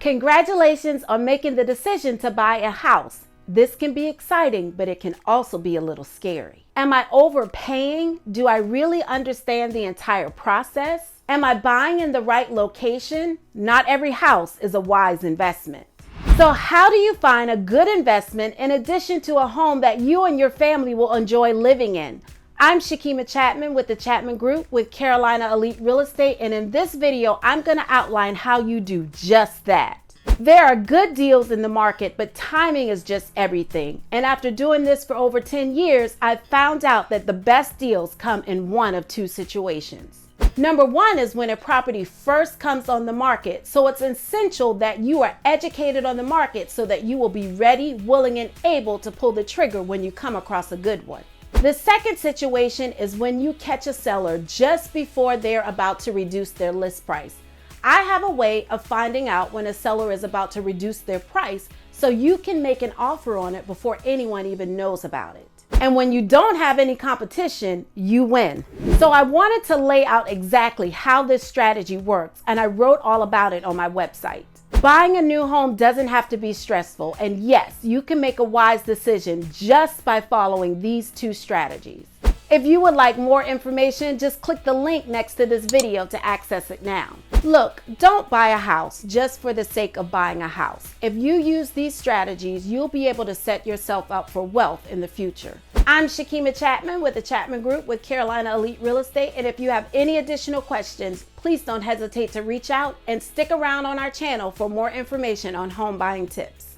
Congratulations on making the decision to buy a house. This can be exciting, but it can also be a little scary. Am I overpaying? Do I really understand the entire process? Am I buying in the right location? Not every house is a wise investment. So how do you find a good investment in addition to a home that you and your family will enjoy living in? I'm Chatman with the Chatman Group with Carolina Elite Real Estate, and in this video, I'm going to outline how you do just that. There are good deals in the market, but timing is just everything. And after doing this for over 10 years, I've found out that the best deals come in one of two situations. Number one is when a property first comes on the market. So it's essential that you are educated on the market so that you will be ready, willing, and able to pull the trigger when you come across a good one. The second situation is when you catch a seller just before they're about to reduce their list price. I have a way of finding out when a seller is about to reduce their price so you can make an offer on it before anyone even knows about it. And when you don't have any competition, you win. So I wanted to lay out exactly how this strategy works, and I wrote all about it on my website. Buying a new home doesn't have to be stressful, and yes, you can make a wise decision just by following these two strategies. If you would like more information, just click the link next to this video to access it now. Look, don't buy a house just for the sake of buying a house. If you use these strategies, you'll be able to set yourself up for wealth in the future. I'm Chatman with the Chatman Group with Carolina Elite Real Estate, and if you have any additional questions, please don't hesitate to reach out and stick around on our channel for more information on home buying tips.